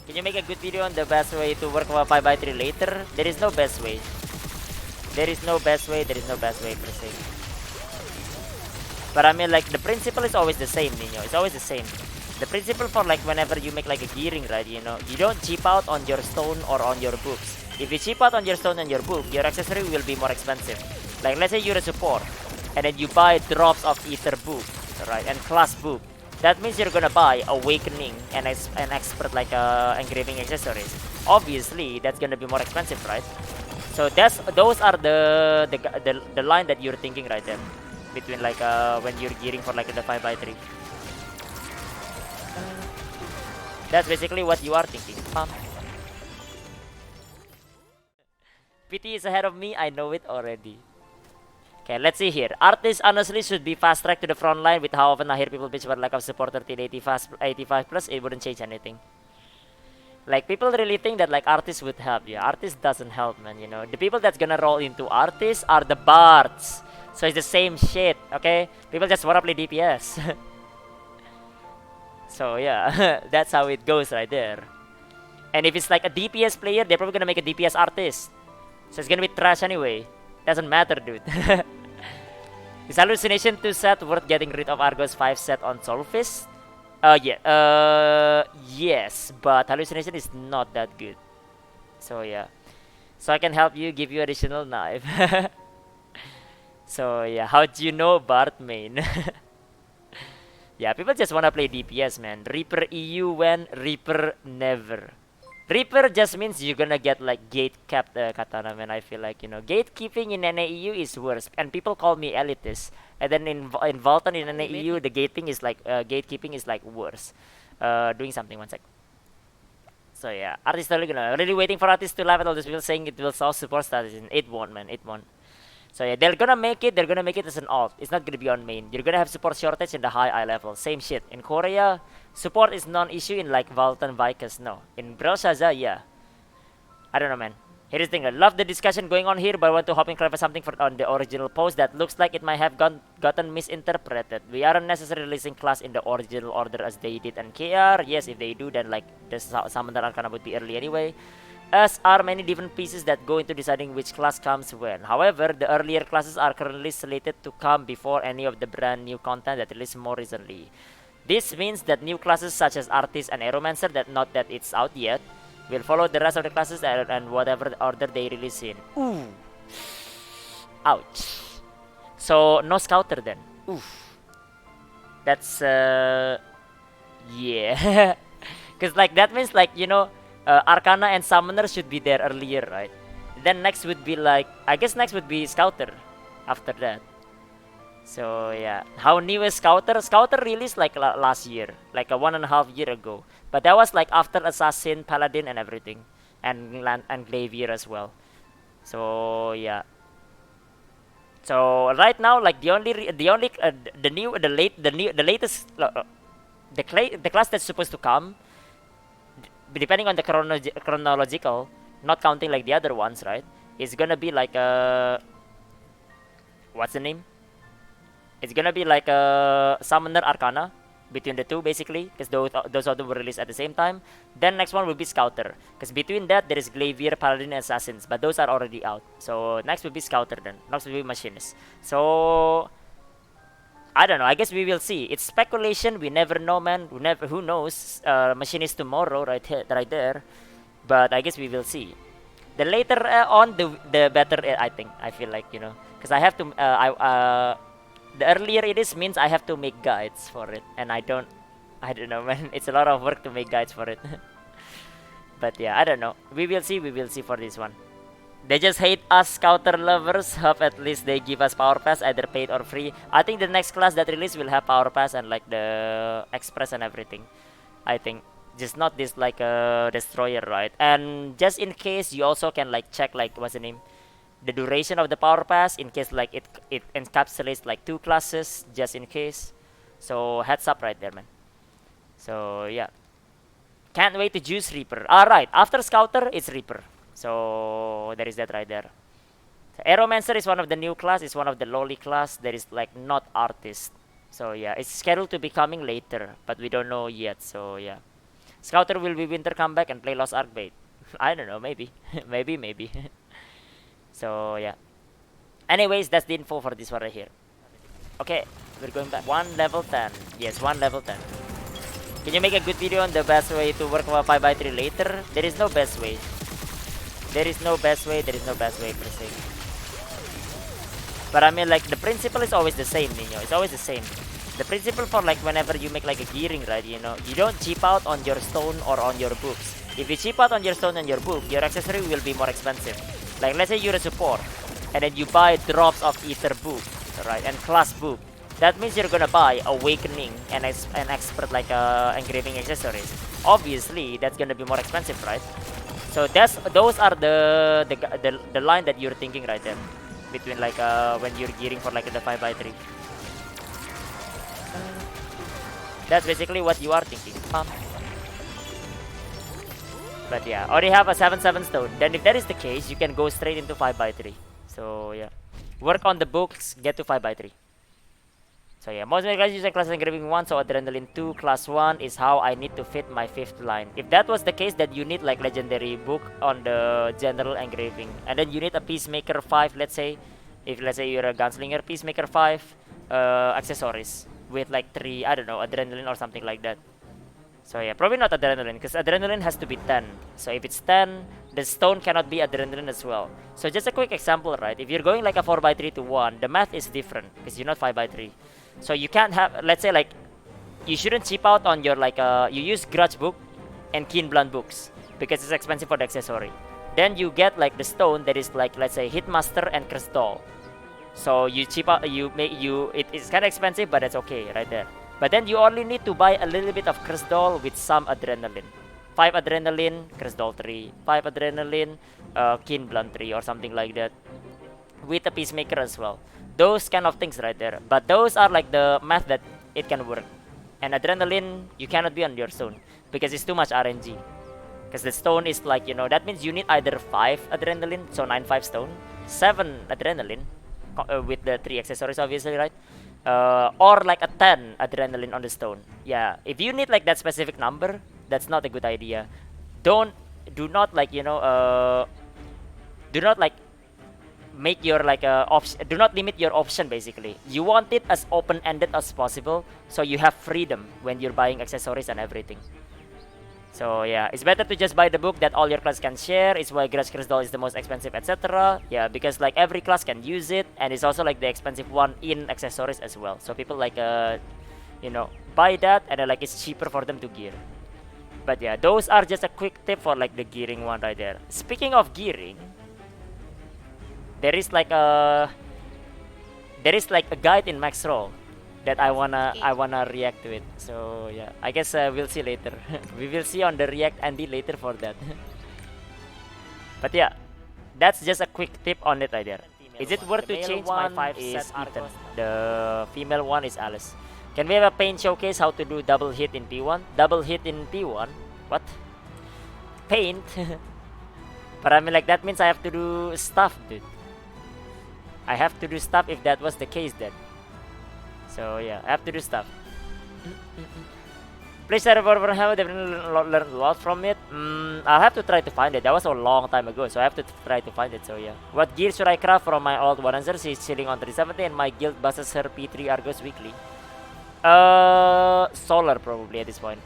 Can you make a good video on the best way to work a 5x3 later? There is no best way. There is no best way. There is no best way per se. But I mean, like, the principle is always the same, Nino. It's always the same. The principle for, like, whenever you make, like, a gearing, right, you know, you don't cheap out on your stone or on your books. If you cheap out on your stone and your book, your accessory will be more expensive. Like, let's say you're a support, and then you buy drops of ether book, right, and class book. That means you're gonna buy awakening and an expert, like, engraving accessories. Obviously, that's gonna be more expensive, right? So those are the line that you're thinking right there. Between, like, when you're gearing for, like, the 5x3. That's basically what you are thinking. PT is ahead of me, I know it already. Okay, let's see here. Artists honestly should be fast track to the front line. With how often I hear people bitch about lack of support 1385 plus, it wouldn't change anything. Like, people really think that, like, artists would help. Yeah, artists doesn't help, man, you know. The people that's gonna roll into artists are the bards. So it's the same shit, okay? People just wanna play DPS. So yeah, that's how it goes right there. And if it's like a DPS player, they're probably gonna make a DPS artist. So it's gonna be trash anyway. Doesn't matter, dude. Is Hallucination 2 set worth getting rid of Argos 5 set on Solfist? Yeah. Yes, but Hallucination is not that good. So yeah. So I can help you, give you additional knife. So yeah, how'd you know Bart main? Yeah, people just wanna play DPS, man. Reaper EU when, Reaper never. Reaper just means you're gonna get, like, gate capped katana, man. I feel like, you know, gatekeeping in NAEU is worse, and people call me elitist. And then in Valtan in NAEU, the gatekeeping is like worse. Doing something, one sec. So yeah, artists are really waiting for artists to laugh at all these people saying it will solve support status. It won't, man. It won't. So yeah, they're gonna make it as an alt. It's not gonna be on main. You're gonna have support shortage in the high eye level. Same shit. In Korea, support is non-issue in, like, Valtan Vikas, no. In Brelshaza, yeah. I don't know, man. Here's the thing. I love the discussion going on here, but I want to hop in clarify something on the original post that looks like it might have gotten misinterpreted. We aren't necessarily releasing class in the original order as they did in KR. Yes, if they do, then, like, the Summoner Arcana would be early anyway. As are many different pieces that go into deciding which class comes when. However, the earlier classes are currently slated to come before any of the brand new content that released more recently. This means that new classes such as Artist and Aeromancer, not that it's out yet, will follow the rest of the classes and whatever order they release in. Ooh. Ouch. So, no Scouter then. Oof. That's, yeah. Because, like, that means, like, you know, Arcana and Summoner should be there earlier, right? Then next would be, like, I guess next would be Scouter after that. So yeah, how new is Scouter? Scouter released, like, last year, like a 1.5 year ago. But that was, like, after Assassin, Paladin, and everything, and Glavier as well. So yeah. So right now, like, the latest the class that's supposed to come, depending on the chronological, not counting, like, the other ones, right? It's gonna be like what's the name? It's gonna be like a Summoner Arcana between the two, basically, because those of them were released at the same time. Then next one will be Scouter, because between that there is Glavier, Paladin, and Assassins, but those are already out. So next will be Scouter, then next will be Machinist. So I don't know. I guess we will see. It's speculation. We never know, man. Who knows? Machinist tomorrow, right here, right there. But I guess we will see. The later on, the better. I think. I feel like, you know, because I have to. The earlier it is means I have to make guides for it, and I don't know, man. It's a lot of work to make guides for it. But yeah, I don't know. We will see for this one. They just hate us Scouter lovers. Hope at least they give us Power Pass, either paid or free. I think the next class that release will have Power Pass and, like, the Express and everything. I think. Just not this, like, Destroyer, right? And just in case, you also can, like, check, like, what's the name? The duration of the Power Pass, in case, like, it encapsulates, like, 2 classes, just in case. So heads up right there, man. So yeah, can't wait to juice Reaper. Alright, after Scouter, it's Reaper. So there is that right there. So Aeromancer is one of the new class. It's one of the lowly class. There is, like, not Artist. So yeah, it's scheduled to be coming later, but we don't know yet. So yeah, Scouter will be winter comeback and play Lost Ark bait. I don't know, maybe. maybe. So yeah. Anyways, that's the info for this one right here. Okay, we're going back. 1 level 10. Yes, 1 level 10. Can you make a good video on the best way to work with 5x3 later? There is no best way. There is no best way per se. But I mean, like, the principle is always the same, Nino. It's always the same. The principle for, like, whenever you make, like, a gearing, right, you know, you don't cheap out on your stone or on your books. If you cheap out on your stone and your book, your accessory will be more expensive. Like, let's say you're a support, and then you buy drops of Ether book, right, and class book. That means you're gonna buy Awakening and an expert, like, engraving accessories. Obviously, that's gonna be more expensive, right? So those are the line that you're thinking right there. Between, like, when you're gearing for, like, the 5x3. That's basically what you are thinking. But yeah, already have a 7/7 stone. Then if that is the case, you can go straight into 5x3. So yeah, work on the books, get to 5x3. So yeah, most of my guys use a class engraving 1, so Adrenaline 2, class 1 is how I need to fit my 5th line. If that was the case, then you need, like, legendary book on the general engraving. And then you need a Peacemaker 5, let's say. If, let's say, you're a Gunslinger, Peacemaker 5, accessories. With, like, 3, I don't know, Adrenaline or something like that. So yeah, probably not Adrenaline, because Adrenaline has to be 10. So if it's 10, the stone cannot be Adrenaline as well. So just a quick example, right? If you're going, like, a 4x3 to 1, the math is different, because you're not 5x3. So you can't have, let's say, like, you shouldn't cheap out on your, like, you use Grudge book and Keen Blunt books because it's expensive for the accessory. Then you get, like, the stone that is, like, let's say, Hitmaster and Crystal. So you cheap out, it's kind of expensive, but it's okay right there. But then you only need to buy a little bit of Crystal with some Adrenaline. 5 Adrenaline, Crystal 3. 5 Adrenaline, Keen Blunt 3 or something like that. With a Peacemaker as well. Those kind of things right there. But those are, like, the math that it can work. And Adrenaline, you cannot be on your stone because it's too much RNG. Because the stone is, like, you know, that means you need either 5 Adrenaline, so 9/5 stone, 7 Adrenaline, with the 3 accessories obviously, right? Or, like, a 10 Adrenaline on the stone. Yeah, if you need, like, that specific number, that's not a good idea. Do not, like, you know, do not, like, make your, like, option. Do not limit your option. Basically, you want it as open-ended as possible, so you have freedom when you're buying accessories and everything. So yeah, it's better to just buy the book that all your class can share. It's why Grudge Crystal is the most expensive, etc. Yeah, because, like, every class can use it, and it's also, like, the expensive one in accessories as well. So people, like, you know, buy that, and then, like, it's cheaper for them to gear. But yeah, those are just a quick tip for, like, the gearing one right there. Speaking of gearing, there is, like, a guide in Max Roll that I wanna react to it. So yeah, I guess we'll see later. We will see on the React Andy later for that. But yeah, that's just a quick tip on it right there. Is it worth to change my 5 is Ethan. The female one is Alice. Can we have a paint showcase how to do double hit in P1? Double hit in P1? What? Paint? But I mean, like, that means I have to do stuff, dude. I have to do stuff if that was the case then. So yeah, I have to do stuff. Please share for have definitely learned a lot from it. I'll have to try to find it. That was a long time ago, so I have to try to find it. So yeah. What gear should I craft from my old one answer? She's chilling on 370 and my guild buses her P3 Argos weekly. Solar probably at this point.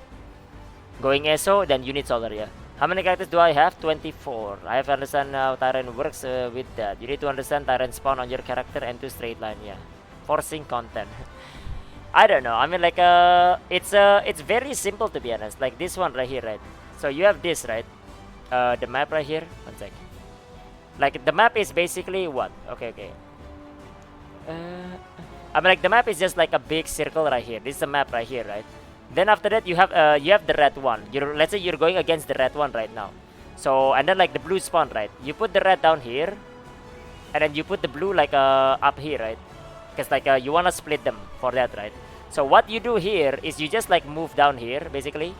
Going ESO, then you need solar, yeah. How many characters do I have? 24. I have to understand how Tyrant works with that. You need to understand Tyrant spawn on your character and to straight line, yeah. Forcing content. I don't know. I mean, like, it's very simple, to be honest. Like this one right here, right? So you have this, right? The map right here. One sec. Like, the map is basically what? Okay. I mean, like, the map is just like a big circle right here. This is the map right here, right? Then after that, you have the red one. Let's say you're going against the red one right now. So, and then, like, the blue spawn, right? You put the red down here, and then you put the blue, like, up here, right? Because, like, you wanna split them for that, right? So what you do here is you just, like, move down here basically.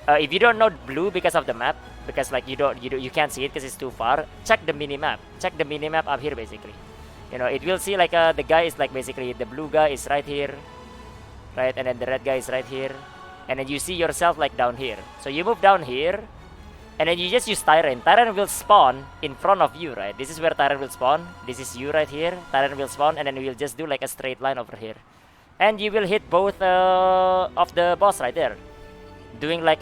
If you don't know blue because of the map, because, like, you can't see it because it's too far, check the mini map. Check the mini map up here basically. You know, it will see, like, the guy is, like, basically the blue guy is right here, right, and then the red guy is right here, and then you see yourself like down here. So you move down here, and then you just use Tyrant. Tyrant will spawn in front of you, right? This is where Tyrant will spawn. This is you right here. Tyrant will spawn, and then we'll just do like a straight line over here. And you will hit both of the boss right there, doing like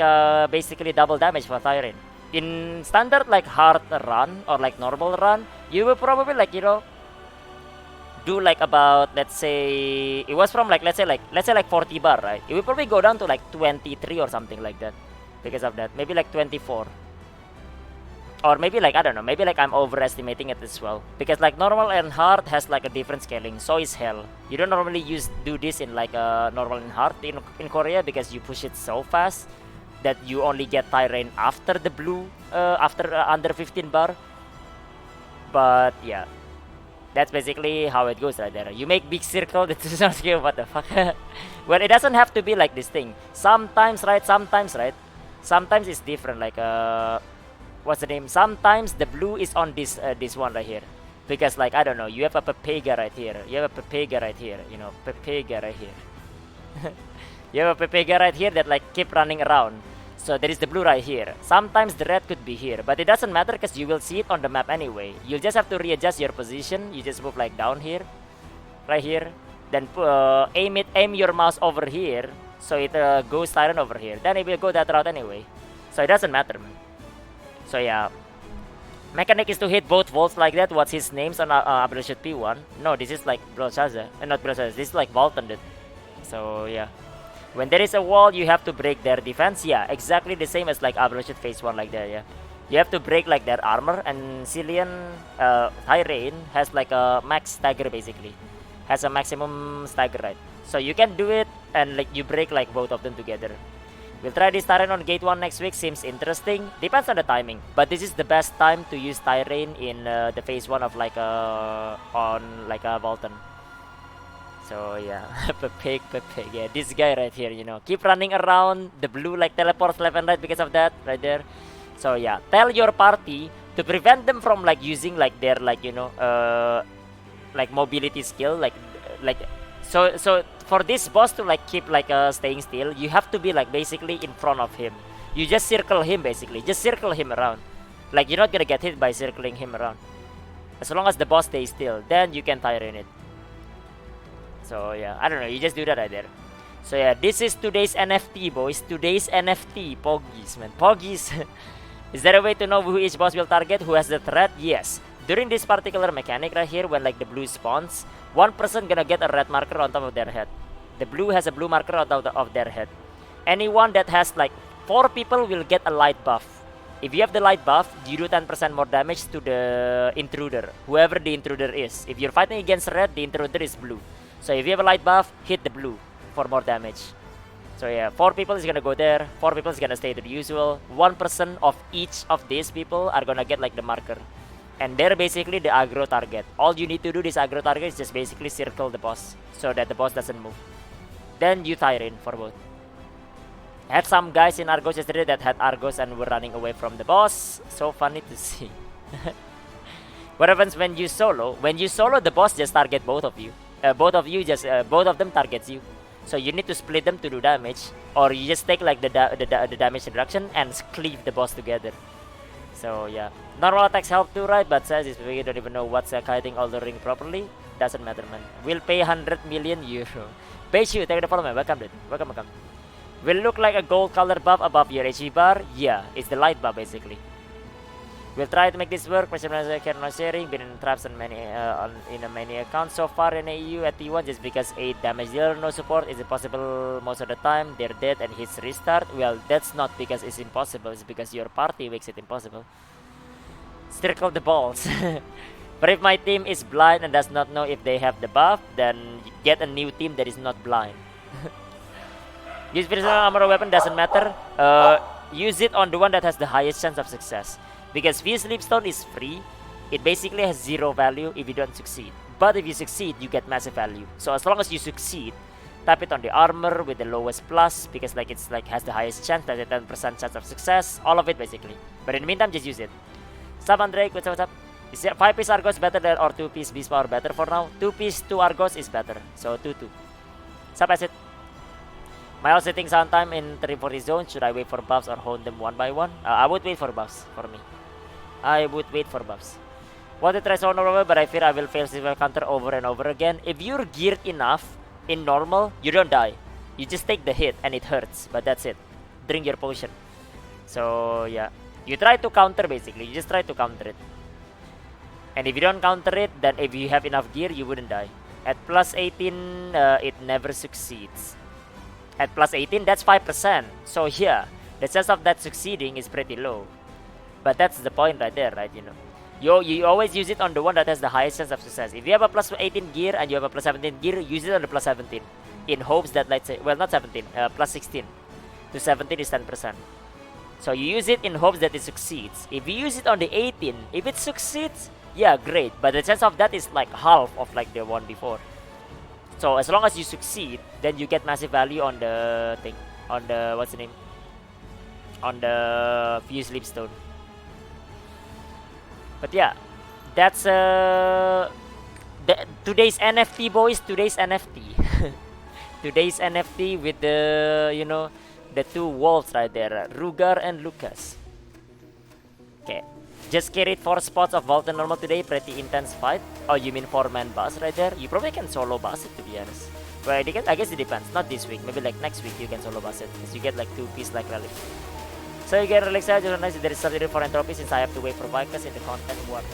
basically double damage for Tyrant. In standard like hard run or like normal run, you will probably like, you know, do like about, let's say it was from like let's say like 40 bar, right? It will probably go down to like 23 or something like that because of that. Maybe like 24. Or maybe like, I don't know, maybe like I'm overestimating it as well. Because like normal and hard has like a different scaling. So is hell. You don't normally do this in like normal and hard in Korea because you push it so fast that you only get Tyrant after the blue, after under 15 bar. But yeah, that's basically how it goes right there. You make big circle, that doesn't scale, what the fuck. Well, it doesn't have to be like this thing. Sometimes, right? Sometimes it's different. Like, what's the name? Sometimes the blue is on this one right here. Because like, I don't know, you have a Pepega right here. You have a Pepega right here. You know, Pepega right here. You have a Pepega right here that like keep running around. So there is the blue right here. Sometimes the red could be here, but it doesn't matter because you will see it on the map anyway. You'll just have to readjust your position. You just move like down here, right here. Then aim your mouse over here, so it goes Tyrant over here. Then it will go that route anyway. So it doesn't matter, man. So yeah, mechanic is to hit both walls like that. What's his names on Abdulshit P1? No, this is like Belshazzar, not Belshazzar. This is like Valtan did. So yeah. When there is a wall, you have to break their defense. Yeah, exactly the same as like Abrashid phase 1 like that, yeah. You have to break like their armor, and Cillian Tyrant has like a max stagger basically. Has a maximum stagger, right? So you can do it and like you break like both of them together. We'll try this Tyrant on gate 1 next week, seems interesting. Depends on the timing, but this is the best time to use Tyrant in the phase 1 of like on like a Valtan. So yeah, Pepeg, yeah, this guy right here, you know, keep running around, the blue like teleports left and right because of that, right there. So yeah, tell your party to prevent them from like using like their like, you know, like mobility skill, like so for this boss to like keep like staying still, you have to be like basically in front of him. You just circle him basically, just circle him around. Like you're not gonna get hit by circling him around. As long as the boss stays still, then you can Tyrant it. So yeah, I don't know, you just do that right there. So yeah, this is today's NFT, boys. Today's NFT, Poggies, man. Poggies. Is there a way to know who each boss will target, who has the threat? Yes. During this particular mechanic right here, when like the blue spawns, one person gonna get a red marker on top of their head. The blue has a blue marker on top of their head. Anyone that has like 4 people will get a light buff. If you have the light buff, you do 10% more damage to the intruder, whoever the intruder is. If you're fighting against red, the intruder is blue. So if you have a light buff, hit the blue for more damage. So yeah, 4 people is gonna go there, 4 people is gonna stay to the usual. 1% of each of these people are gonna get like the marker. And they're basically the aggro target. All you need to do this aggro target is just basically circle the boss so that the boss doesn't move. Then you Tyrant for both. I had some guys in Argos yesterday that had Argos and were running away from the boss. So funny to see. What happens when you solo? When you solo, the boss just target both of you. Both of them targets you. So you need to split them to do damage, or you just take like the damage reduction and cleave the boss together. So yeah, normal attacks help too, right? But says we don't even know what's kiting all the ring properly. Doesn't matter, man. We'll pay 100 million euro. Beishu, thank you for the follow, man. Welcome, dude. Welcome. Will look like a gold color buff above your HP bar. Yeah, it's the light buff basically. We'll try to make this work. Personalized kernel sharing. Been in traps on many many accounts so far in AU at T1 just because 8 damage dealer no support is impossible most of the time. They're dead and hits restart. Well, that's not because it's impossible. It's because your party makes it impossible. Circle the balls. But if my team is blind and does not know if they have the buff, then get a new team that is not blind. Use personal armor or weapon doesn't matter. Use it on the one that has the highest chance of success. Because Fuse Sleepstone is free, it basically has 0 value if you don't succeed. But if you succeed, you get massive value. So as long as you succeed, tap it on the armor with the lowest plus, because like it's like has the highest chance, that's a 10% chance of success, all of it basically. But in the meantime, just use it. Sup Andrake, what's up? Is 5-piece Argos better than or 2-piece Beast Power better for now? 2-piece 2 Argos is better, so 2-2. Sup Acid? My also think sometime in 340 zone, should I wait for buffs or hold them one by one? I would wait for buffs for me. I would wait for buffs. Want to try so normal, but I fear I will fail silver counter over and over again. If you're geared enough in normal, you don't die. You just take the hit and it hurts, but that's it. Drink your potion. So yeah, you try to counter basically. You just try to counter it. And if you don't counter it, then if you have enough gear, you wouldn't die. At plus 18, it never succeeds. At plus 18, that's 5%. So yeah, the chance of that succeeding is pretty low. But that's the point right there, right? You know, you always use it on the one that has the highest chance of success. If you have a plus 18 gear and you have a plus 17 gear, use it on the plus 17. In hopes that, let's say, well, not 17, plus 16 to 17 is 10%. So you use it in hopes that it succeeds. If you use it on the 18, if it succeeds, yeah, great. But the chance of that is like half of like the one before. So as long as you succeed, then you get massive value on the thing, on the what's the name, on the fuse leapstone. But yeah, that's today's NFT, boys. Today's NFT. Today's NFT with the, you know, the two wolves right there, Rugar and Lucas. Okay, just carried 4 spots of Valtan normal today. Pretty intense fight. Oh, you mean 4-man boss right there? You probably can solo boss it, to be honest. But I guess it depends. Not this week. Maybe like next week you can solo boss it, because you get like 2 piece like relic. So you get relics. Just nice. There is substitute for entropy since I have to wait for Vicus in the content water.